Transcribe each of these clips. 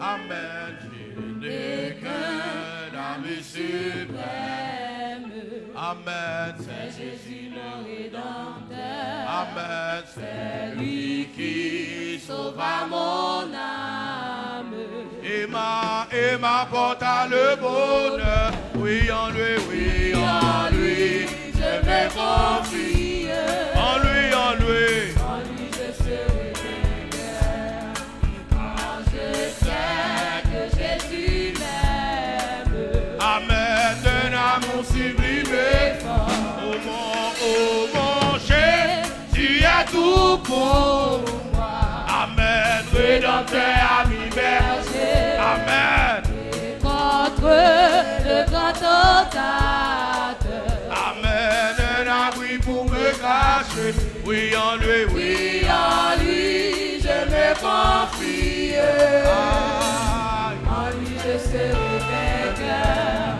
Amen. Je n'ai qu'un ami suprême. Amen. C'est Jésus le Rédempteur. Amen. C'est lui qui sauvera mon âme. Et m'apporta le bonheur. Oui, en lui, je me confie. En lui, je serai vainqueur. Car je sais que Jésus m'aime. Amen, d'un amour sublime et fort. Oh mon Jésus est tout pour moi. Amen, Rédempteur, ami berger. Amen. Et contre le grand tentateur. Amen, un abri pour me cacher. Oui, en lui, je me confie. En lui, je serai vainqueur.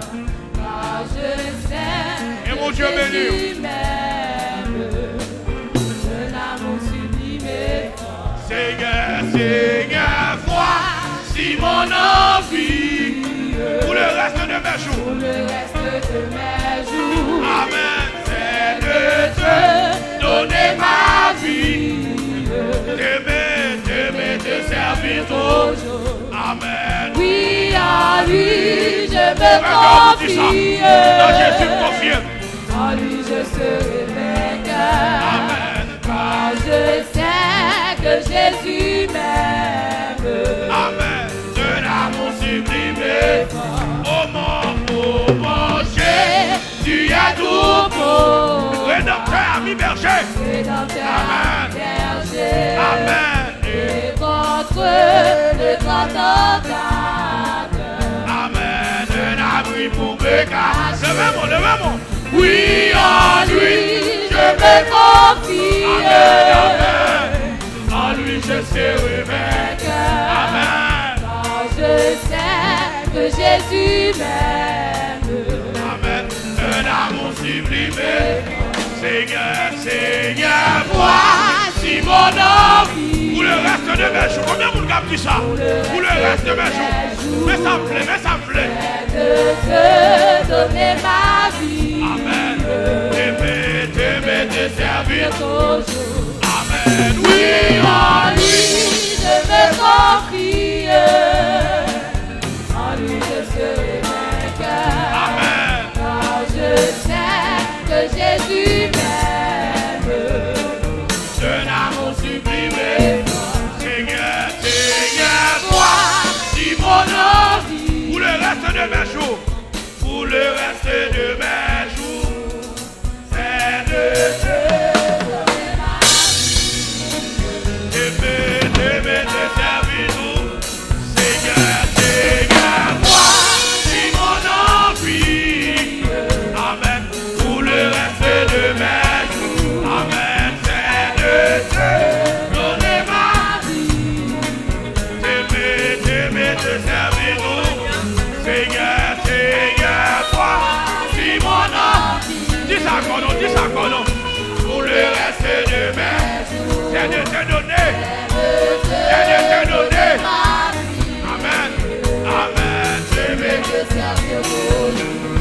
Car je sais que Jésus m'aime. Un amour sublime et fort. Seigneur, voici mon envie. Pour le reste de mes jours. Amen. C'est de te donner ma vie. T'aimer, te servir toujours. Amen. Oui, à lui, je me confie. Dans Jésus me confie. En lui, je serai vainqueur. Amen. Car je sais que Jésus m'aime. Amen. De l'amour sublime et fort. Oh mon Jésus est tout pour. Rédempteur, ami berger. Amen. Amen. Et contre le grand tentateur. Amen. Un abri pour me cacher. Levez-moi. Oui, en lui, je me confie. Amen. En lui, je serai vainqueur. Amen. Car je sais que Jésus m'aime. Amen. Un amour sublime. Seigneur, voici mon envie. Pour le reste de mes jours. Combien vous avez dit ça? Pour le reste de mes jours. Mais ça me plaît. De te donner ma vie. Amen. T'aimer, te servir toujours. Amen. Oui, en lui, je me confie. En lui, je serai vainqueur. Amen. Car je sais que Jésus m'aime. Un amour sublime. Seigneur, voici mon envie. Pour le reste de mes jours. C'est de te donner ma vie. T'aimer, te servir nous. Seigneur, voici mon envie. Amen. Pour le reste de mes jours. Amen. C'est de te donner ma vie. T'aimer, te servir nous. Seigneur, voici mon envie. Dis ça qu'on a. Pour le reste de mes jours. C'est de te donner. Amen. T'aimer, te servir nous.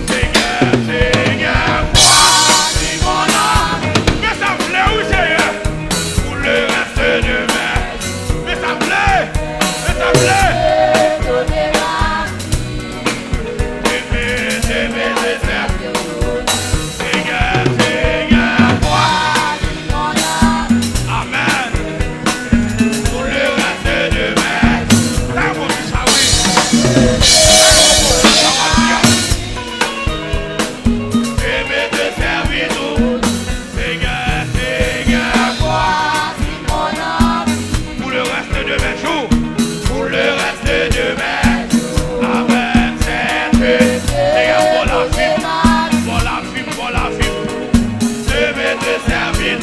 Seigneur, voici mon envie. Mais ça me plaît, oui Seigneur. Pour le reste de mes jours. Mais ça me plaît. Servir